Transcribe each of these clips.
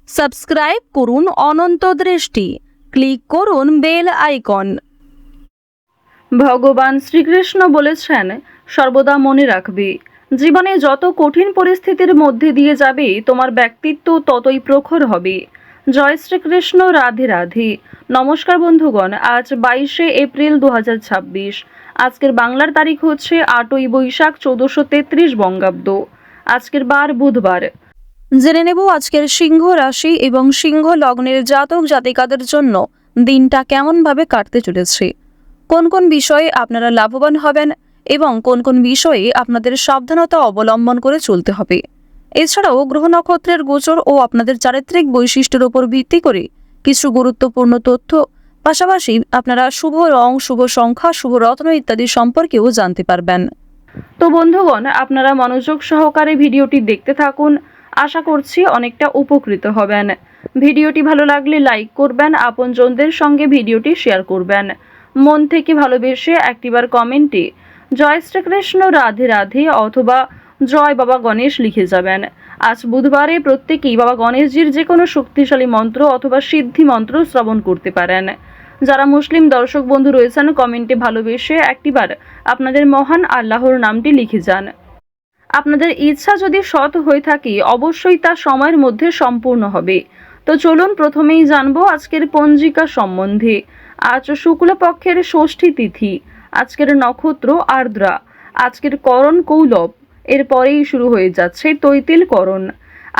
Subscribe করুন অনন্ত দৃষ্টি, click করুন বেল আইকন। ভগবান শ্রীকৃষ্ণ বলেছেন, সর্বদা মনে রাখবে, জীবনে যত কঠিন পরিস্থিতির মধ্যে দিয়ে যাবে তোমার ব্যক্তিত্ব ততই প্রখর হবে। জয় শ্রীকৃষ্ণ, রাধে রাধে। নমস্কার বন্ধুগণ, আজ 22শে এপ্রিল 2026। আজকের বাংলার তারিখ হচ্ছে 8ই বৈশাখ 1433 বঙ্গাব্দ। আজকের বার বুধবার। জেনে নেব আজকের সিংহ রাশি এবং সিংহ লগ্নের জাতক জাতিকাদের জন্য দিনটা কেমনভাবে কাটতে চলেছে, কোন কোন বিষয়ে আপনারা লাভবান হবেন এবং কোন কোন বিষয়ে আপনাদের সাবধানতা অবলম্বন করে চলতে হবে। এছাড়াও গ্রহ নক্ষত্রের গোচর ও আপনাদের চারিত্রিক বৈশিষ্ট্যের উপর ভিত্তি করে কিছু গুরুত্বপূর্ণ তথ্য, পাশাপাশি আপনারা শুভ রং, শুভ সংখ্যা, শুভ রত্ন ইত্যাদি সম্পর্কেও জানতে পারবেন। তো বন্ধুগণ, আপনারা মনোযোগ সহকারে ভিডিওটি দেখতে থাকুন, আশা করছি অনেকটা উপকৃত হবেন। ভিডিওটি ভালো লাগলে লাইক করবেন, আপনজনদের সঙ্গে ভিডিওটি শেয়ার করবেন। মন থেকে ভালোবেসে একটিবার কমেন্টে জয় শ্রীকৃষ্ণ, রাধে রাধে অথবা জয় বাবা গণেশ লিখে যাবেন। আজ বুধবারে প্রত্যেকেই বাবা গণেশজির যে কোনো শক্তিশালী মন্ত্র অথবা সিদ্ধি মন্ত্র শ্রবণ করতে পারেন। যারা মুসলিম দর্শক বন্ধু রয়েছেন, কমেন্টে ভালোবেসে একটিবার আপনাদের মহান আল্লাহর নামটি লিখে যান। আপনাদের ইচ্ছা যদি সৎ হয়ে থাকে, অবশ্যই তা সময়ের মধ্যে সম্পূর্ণ হবে। তো চলুন প্রথমেই জানবো আজকের পঞ্জিকা সম্বন্ধে। আজ শুক্লপক্ষের ষষ্ঠী তিথি, আজকের নক্ষত্র আর্দ্রা, আজকের করণ কৌলব, এরপরেই শুরু হয়ে যাচ্ছে তৈতিল করণ।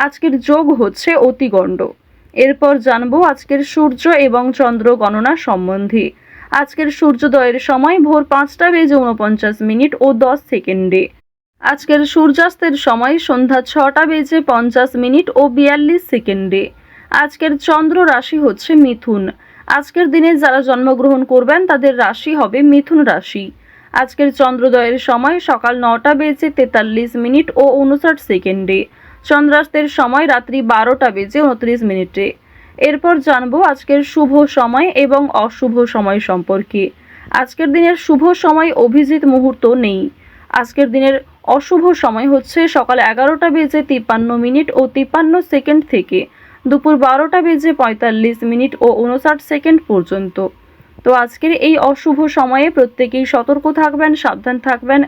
আজকের যোগ হচ্ছে অতিগণ্ড। এরপর জানবো আজকের সূর্য এবং চন্দ্র গণনা সম্বন্ধে। আজকের সূর্যোদয়ের সময় ভোর 5টা বেজে 49 ও 10 সেকেন্ডে। আজকের সূর্যাস্তের সময় সন্ধ্যা 6টা বেজে 50 ও 42 সেকেন্ডে। আজকের চন্দ্র রাশি হচ্ছে মিথুন। আজকের দিনে যারা জন্মগ্রহণ করবেন তাদের রাশি হবে মিথুন রাশি। আজকের চন্দ্রোদয়ের সময় সকাল 9টা বেজে 43 ও 59 সেকেন্ডে। চন্দ্রাস্তের সময় রাত্রি 12টা বেজে 29। এরপর জানবো আজকের শুভ সময় এবং অশুভ সময় সম্পর্কে। আজকের দিনের শুভ সময় অভিজিৎ মুহূর্ত নেই। আজকের দিনের অশুভ সময় হচ্ছে সকাল 11টা বেজে 53 ও 53 সেকেন্ড থেকে দুপুর 12টা বেজে 45 ও 59 সেকেন্ড পর্যন্ত। তো আজকের এই অশুভ সময়ে প্রত্যেকেই সতর্ক থাকবেন, সাবধান থাকবেন।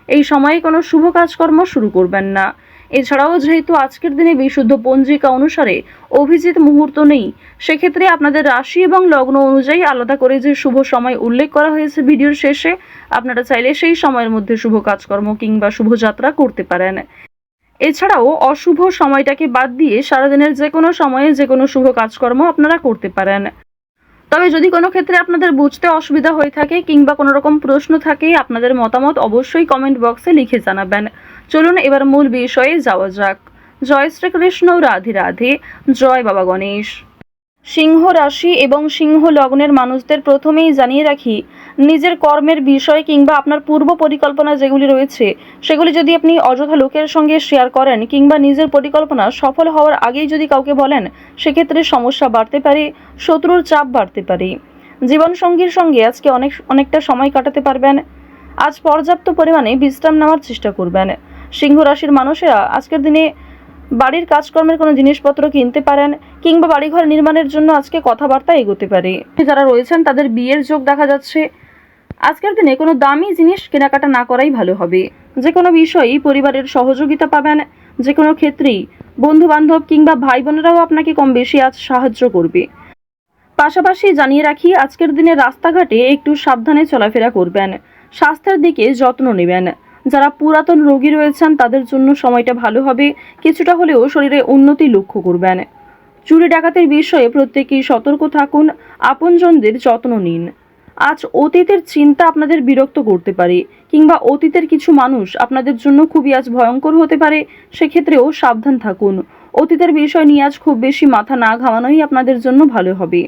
এই সময়ে কোনো শুভ কাজকর্ম শুরু করবেন না। এছাড়াও যেহেতু আজকের দিনে বিশুদ্ধ পঞ্জিকা অনুসারে অভিজিৎ মুহূর্ত নেই, সেক্ষেত্রে আপনাদের রাশি এবং লগ্ন অনুযায়ী আলাদা করে যে শুভ সময় উল্লেখ করা হয়েছে ভিডিওর শেষে, আপনারা চাইলে সেই সময়ের মধ্যে শুভ কাজকর্ম কিংবা শুভযাত্রা করতে পারেন। এছাড়াও অশুভ সময়টাকে বাদ দিয়ে সারাদিনের যে কোনো সময়ে যে কোনো শুভ কাজকর্ম আপনারা করতে পারেন। তবে যদি কোনো ক্ষেত্রে আপনাদের বুঝতে অসুবিধা হয়ে থাকে কিংবা কোনো রকম প্রশ্ন থাকে, আপনাদের মতামত অবশ্যই কমেন্ট বক্সে লিখে জানাবেন। চলুন এবার মূল বিষয়ে যাওয়া যাক। জয় শ্রীকৃষ্ণ, রাধে রাধে, জয় বাবা গণেশ। সিংহ রাশি এবং সিংহ লগ্নের মানুষদের প্রথমেই জানিয়ে রাখি, নিজের কর্মের বিষয় কিংবা আপনার পূর্ব পরিকল্পনা যেগুলি রয়েছে সেগুলি যদি আপনি অযথা লোকের সঙ্গে শেয়ার করেন কিংবা নিজের পরিকল্পনা সফল হওয়ার আগেই যদি কাউকে বলেন, সেক্ষেত্রে সমস্যা বাড়তে পারে, শত্রুর চাপ বাড়তে পারে। জীবনসঙ্গীর সঙ্গে আজকে অনেকটা সময় কাটাতে পারবেন। আজ পর্যাপ্ত পরিমাণে বিশ্রাম নেওয়ার চেষ্টা করবেন। সিংহ রাশির মানুষেরা আজকের দিনে বাড়ির কাজকর্মের কোনো জিনিসপত্র কিনতে পারেন কিংবা বাড়িঘর নির্মাণের জন্য আজকে কথাবার্তা এগোতে পারে। যারা রয়েছেন তাদের বিয়ের যোগ দেখা যাচ্ছে। আজকের দিনে কোনো দামি জিনিস কেনাকাটা না করাই ভালো হবে। যে কোনো বিষয়েই পরিবারের সহযোগিতা পাবেন। যে কোনো ক্ষেত্রেই বন্ধু বান্ধব কিংবা ভাই বোনেরাও আপনাকে কম বেশি আজ সাহায্য করবে। পাশাপাশি জানিয়ে রাখি, আজকের দিনে রাস্তাঘাটে একটু সাবধানে চলাফেরা করবেন। স্বাস্থ্যের দিকে যত্ন নেবেন। যারা পুরাতন রোগী রয়েছেন তাদের জন্য সময়টা ভালো হবে। কিছুটা হলেও শরীরে উন্নতি লক্ষ্য করবেন। চুরি ডাকাতির বিষয়ে প্রত্যেকেই সতর্ক থাকুন, আপনজনদের যত্ন নিন। আজ অতীতের চিন্তা আপনাদের বিরক্ত করতে পারে কিংবা অতীতের কিছু মানুষ আপনাদের জন্য খুবই আজ ভয়ঙ্কর হতে পারে, সেক্ষেত্রেও সাবধান থাকুন। অতীতের বিষয় নিয়ে আজ খুব বেশি মাথা না ঘামানোই আপনাদের জন্য ভালো হবে।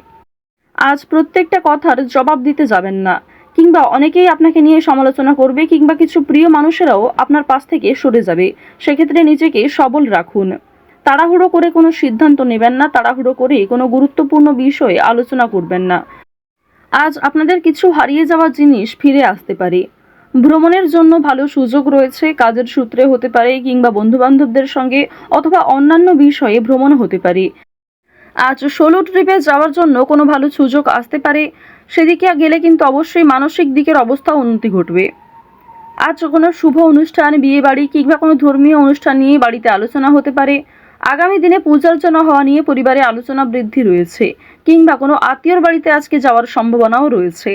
আজ প্রত্যেকটা কথার জবাব দিতে যাবেন না কিংবা অনেকেই আপনাকে নিয়ে সমালোচনা করবে কিংবা কিছু প্রিয় মানুষেরাও আপনার পাশ থেকে সরে যাবে। সেক্ষেত্রে নিজেকে সবল রাখুন। তাড়াহুড়ো করে কোনো সিদ্ধান্ত নেবেন না, তাড়াহুড়ো করে কোনো গুরুত্বপূর্ণ বিষয়ে আলোচনা করবেন না। আজ আপনাদের কিছু হারিয়ে যাওয়া জিনিস ফিরে আসতে পারে। ভ্রমণের জন্য ভালো সুযোগ রয়েছে, কাজের সূত্রে হতে পারে কিংবা বন্ধুবান্ধবদের সঙ্গে অথবা অন্যান্য বিষয়ে ভ্রমণ হতে পারে। আজ সোলো ট্রিপে যাওয়ার জন্য কোনো ভালো সুযোগ আসতে পারে, সেদিকে গেলে কিন্তু অবশ্যই মানসিক দিকের অবস্থা উন্নতি ঘটবে। আজ কোনো শুভ অনুষ্ঠান, বিয়ে বাড়ি কিংবা কোনো ধর্মীয় অনুষ্ঠান নিয়ে বাড়িতে আলোচনা হতে পারে। আগামী দিনে পূজার্চনা হওয়া নিয়ে পরিবারে আলোচনা বৃদ্ধি রয়েছে, কিংবা কোনো আত্মীয়র বাড়িতে আজকে যাওয়ার সম্ভাবনাও রয়েছে।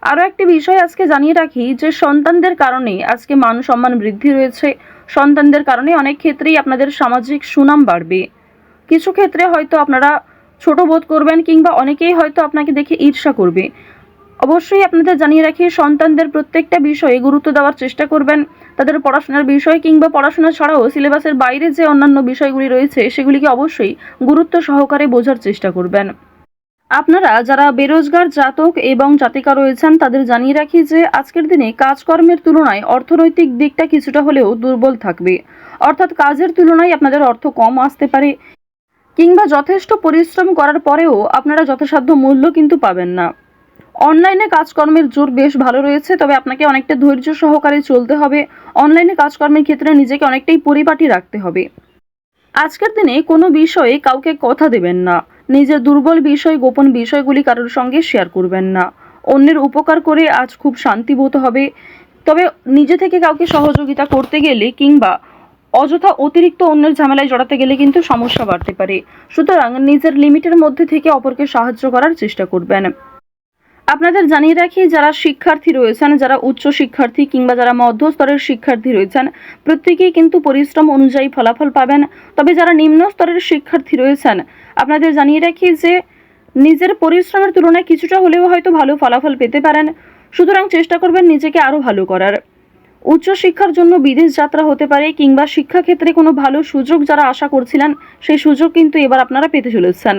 আরও একটি বিষয় আজকে জানিয়ে রাখি যে সন্তানদের কারণে আজকে মান সম্মান বৃদ্ধি রয়েছে। সন্তানদের কারণে অনেক ক্ষেত্রেই আপনাদের সামাজিক সুনাম বাড়বে। কিছু ক্ষেত্রে হয়তো আপনারা ছোট বোধ করবেন, কিংবা অনেকেই হয়তো আপনাকে দেখে ঈর্ষা করবে। অবশ্যই আপনাদের জানিয়ে রাখি, সন্তানদের প্রত্যেকটা বিষয়ে গুরুত্ব দেওয়ার চেষ্টা করবেন। তাদের পড়াশোনার বিষয় কিংবা পড়াশোনা ছাড়াও সিলেবাসের বাইরে যে অন্যান্য বিষয়গুলি রয়েছে সেগুলিকে অবশ্যই গুরুত্ব সহকারে বোঝার চেষ্টা করবেন। আপনারা যারা বেরোজগার জাতক এবং জাতিকা রয়েছেন তাদের জানিয়ে রাখি যে আজকের দিনে কাজকর্মের তুলনায় অর্থনৈতিক দিকটা কিছুটা হলেও দুর্বল থাকবে। অর্থাৎ কাজের তুলনায় আপনাদের অর্থ কম আসতে পারে, কিংবা যথেষ্ট পরিশ্রম করার পরেও আপনারা যথাসাধ্য মূল্য কিন্তু পাবেন না। অনলাইনে কাজকর্মের জোর বেশ ভালো রয়েছে, তবে আপনাকে অনেকটা ধৈর্য সহকারে চলতে হবে। অনলাইনে কাজকর্মের ক্ষেত্রে নিজেকে অনেকটাই পরিপাটি রাখতে হবে। আজকের দিনে কোনো বিষয়ে কাউকে কথা দেবেন না। নিজের দুর্বল বিষয়, গোপন বিষয়গুলি কারোর সঙ্গে শেয়ার করবেন না। অন্যের উপকার করে আজ খুব শান্তি বোধ হবে। তবে নিজে থেকে কাউকে সহযোগিতা করতে গেলে কিংবা অযথা অতিরিক্ত অন্যের ঝামেলায় জড়াতে গেলে কিন্তু সমস্যা বাড়তে পারে। সুতরাং নিজের লিমিটের মধ্যে থেকে অপরকে সাহায্য করার চেষ্টা করবেন। আপনাদের জানিয়ে রাখি, যারা শিক্ষার্থী রয়েছেন, যারা উচ্চ শিক্ষার্থী কিংবা যারা মধ্যস্তরের শিক্ষার্থী রয়েছেন, প্রত্যেকেই কিন্তু পরিশ্রম অনুযায়ী ফলাফল পাবেন। তবে যারা নিম্ন স্তরের শিক্ষার্থী রয়েছেন, আপনাদের জানিয়ে রাখি যে নিজের পরিশ্রমের তুলনায় কিছুটা হলেও হয়তো ভালো ফলাফল পেতে পারেন। সুতরাং চেষ্টা করবেন নিজেকে আরও ভালো করার। উচ্চশিক্ষার জন্য বিদেশ যাত্রা হতে পারে, কিংবা শিক্ষাক্ষেত্রে কোনো ভালো সুযোগ যারা আশা করছিলেন সেই সুযোগ কিন্তু এবার আপনারা পেতে চলেছেন।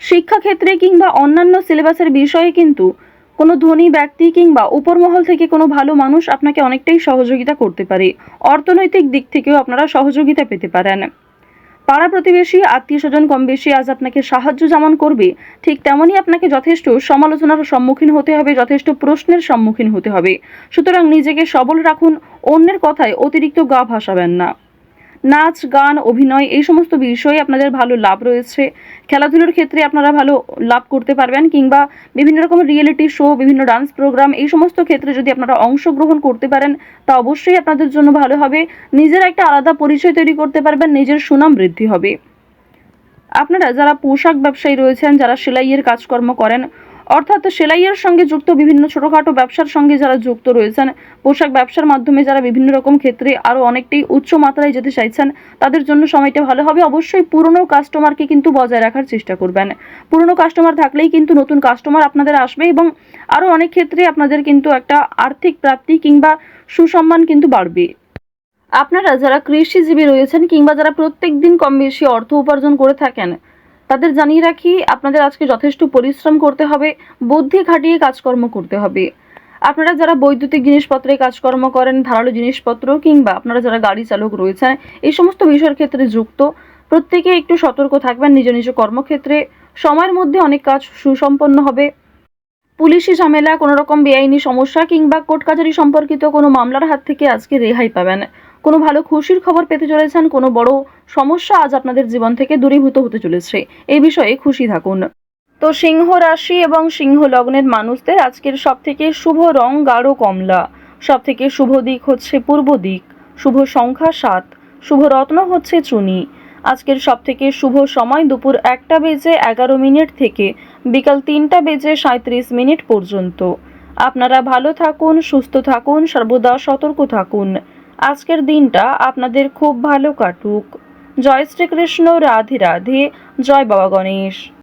শিক্ষাক্ষেত্রে কিংবা অন্যান্য সিলেবাসের বিষয়ে কিন্তু কোনো ধনী ব্যক্তি কিংবা উপরমহল থেকে কোনো ভালো মানুষ আপনাকে অনেকটাই সহযোগিতা করতে পারে। অর্থনৈতিক দিক থেকেও আপনারা সহযোগিতা পেতে পারেন। পাড়া প্রতিবেশী, আত্মীয় স্বজন কম বেশি আজ আপনাকে সাহায্য যেমন করবে, ঠিক তেমনই আপনাকে যথেষ্ট সমালোচনার সম্মুখীন হতে হবে, যথেষ্ট প্রশ্নের সম্মুখীন হতে হবে। সুতরাং নিজেকে সবল রাখুন, অন্যের কথায় অতিরিক্ত গা ভাসাবেন না। নাচ, গান, অভিনয় এই সমস্ত বিষয়ে আপনাদের ভালো লাভ রয়েছে। খেলাধুলার ক্ষেত্রে আপনারা ভালো লাভ করতে পারবেন, কিংবা বিভিন্ন রকমের রিয়েলিটি শো, বিভিন্ন ডান্স প্রোগ্রাম এই সমস্ত ক্ষেত্রে যদি আপনারা অংশগ্রহণ করতে পারেন তা অবশ্যই আপনাদের জন্য ভালো হবে। নিজের একটা আলাদা পরিচয় তৈরি করতে পারবেন, নিজের সুনাম বৃদ্ধি হবে। আপনারা যারা পোশাক ব্যবসায়ী রয়েছেন, যারা সেলাইয়ের কাজকর্ম করেন, অর্থাৎ সেলাইয়ের সঙ্গে যুক্ত বিভিন্ন ছোটোখাটো ব্যবসার সঙ্গে যারা যুক্ত রয়েছেন, পোশাক ব্যবসার মাধ্যমে যারা বিভিন্ন রকম ক্ষেত্রে আরও অনেকটাই উচ্চ মাত্রায় যেতে চাইছেন, তাদের জন্য সময়টা ভালো হবে। অবশ্যই পুরনো কাস্টমারকে কিন্তু বজায় রাখার চেষ্টা করবেন। পুরনো কাস্টমার থাকলেই কিন্তু নতুন কাস্টমার আপনাদের আসবে, এবং আরও অনেক ক্ষেত্রে আপনাদের কিন্তু একটা আর্থিক প্রাপ্তি কিংবা সুসম্মান কিন্তু বাড়বে। আপনারা যারা কৃষিজীবী রয়েছেন কিংবা যারা প্রত্যেক দিন কম বেশি অর্থ উপার্জন করে থাকেন, তাদের জানিয়ে রাখি আপনাদের আজকে যথেষ্ট পরিশ্রম করতে হবে, বুদ্ধি খাটিয়ে কাজকর্ম করতে হবে। আপনারা যারা বৈদ্যুতিক জিনিসপত্রে কাজকর্ম করেন, ধারালো জিনিসপত্র, কিংবা আপনারা যারা গাড়ি চালক রয়েছেন, এই সমস্ত বিষয়ের ক্ষেত্রে যুক্ত, প্রত্যেকে একটু সতর্ক থাকবেন নিজ নিজ কর্মক্ষেত্রে। সময়ের মধ্যে অনেক কাজ সুসম্পন্ন হবে। পুলিশি ঝামেলা, কোনো রকম বেআইনি সমস্যা কিংবা কোর্ট কাছারি সম্পর্কিত কোনো মামলার হাত থেকে আজকে রেহাই পাবেন। কোনো ভালো খুশির খবর পেতে চলেছেন, কোনো বড় সমস্যা আজ আপনাদের জীবন থেকে দূরীভূত হতে চলেছে, এই বিষয়ে খুশি থাকুন। তো সিংহ রাশি এবং সিংহ লগ্নের মানুষদের আজকের সবথেকে শুভ রং গাঢ় কমলা, সবথেকে শুভ দিক হচ্ছে পূর্ব দিক, শুভ সংখ্যা 7, শুভ রত্ন হচ্ছে চুনি। আজকের সবথেকে শুভ সময় দুপুর 1:11 থেকে বিকাল 3:37 পর্যন্ত। আপনারা ভালো থাকুন, সুস্থ থাকুন, সর্বদা সতর্ক থাকুন। আজকের দিনটা আপনাদের খুব ভালো কাটুক। জয় শ্রীকৃষ্ণ, রাধে রাধে, জয় বাবা গণেশ।